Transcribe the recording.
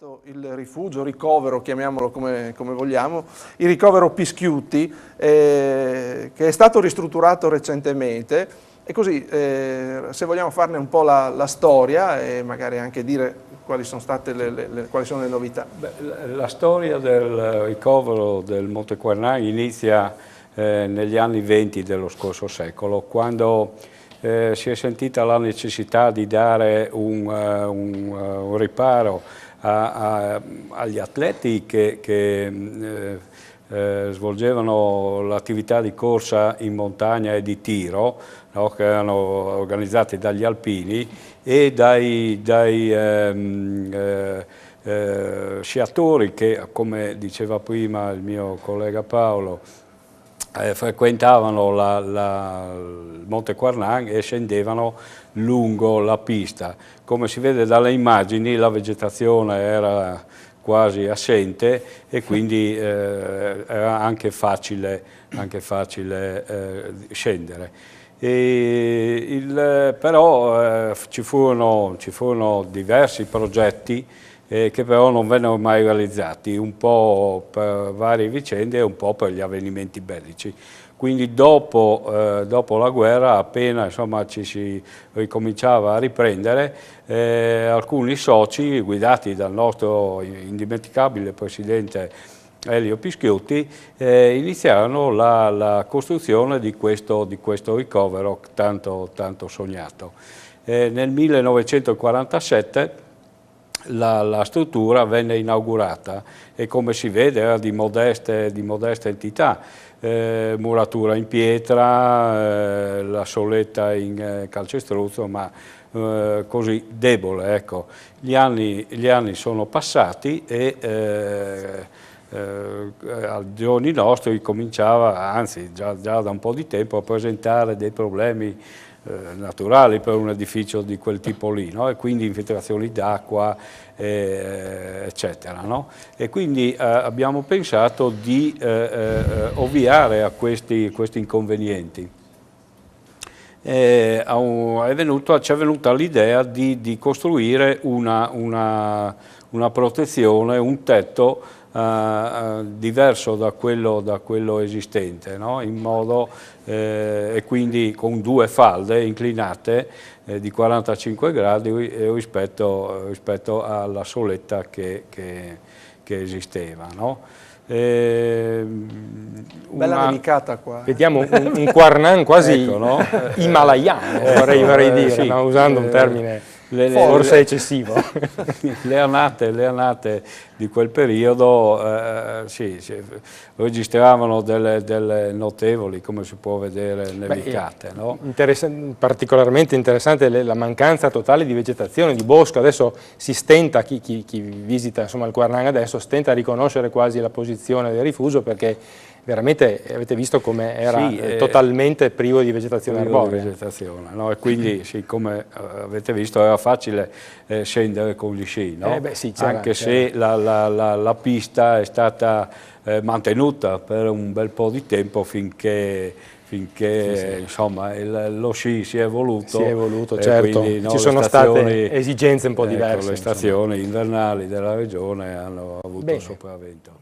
inaugurato il rifugio, ricovero, chiamiamolo come vogliamo, il ricovero Pischiutti, che è stato ristrutturato recentemente, e così se vogliamo farne un po' la storia e magari anche dire quali sono state quali sono le novità. La storia del ricovero del Monte Quarnagh inizia negli anni 20 dello scorso secolo, quando si è sentita la necessità di dare un riparo agli atleti che svolgevano l'attività di corsa in montagna e di tiro, no, che erano organizzati dagli alpini e dai sciatori che, come diceva prima il mio collega Paolo, frequentavano il Monte Quarnagh e scendevano lungo la pista. Come si vede dalle immagini, la vegetazione era quasi assente e quindi era anche facile scendere. Però ci furono diversi progetti che però non vennero mai realizzati, un po' per varie vicende e un po' per gli avvenimenti bellici. Quindi dopo la guerra, appena insomma, ci si ricominciava a riprendere, alcuni soci, guidati dal nostro indimenticabile presidente Elio Pischiutti, iniziarono la costruzione di questo ricovero tanto sognato. Nel 1947 la struttura venne inaugurata e, come si vede, era di modesta entità, muratura in pietra, la soletta in calcestruzzo, ma così debole. Ecco. Gli anni sono passati e ai giorni nostri cominciava, anzi già da un po' di tempo, a presentare dei problemi naturali per un edificio di quel tipo lì, no? E quindi infiltrazioni d'acqua, eccetera. No? E quindi abbiamo pensato di ovviare a questi inconvenienti. Ci è venuta l'idea di costruire una protezione, un tetto diverso da quello esistente, no? In modo, e quindi con due falde inclinate di 45 gradi rispetto alla soletta che esisteva. No? Bella nevicata qua. Vediamo un Quarnagh quasi ecco, no? Himalayano, vorrei dire, sì, usando un termine forse eccessivo. Le annate di quel periodo registravano delle notevoli, come si può vedere, nevicate. No? Particolarmente interessante la mancanza totale di vegetazione, di bosco. Adesso si stenta, chi visita insomma, il Quarnagh adesso stenta a riconoscere quasi la posizione del rifugio, perché veramente avete visto come era totalmente privo di vegetazione arborea. No? E quindi, come avete visto, era facile scendere con gli sci, no? Anche se la pista è stata mantenuta per un bel po' di tempo finché insomma, lo sci si è evoluto. Certo, quindi, no, ci sono state esigenze un po' diverse. Le stazioni invernali della regione hanno avuto il sopravvento.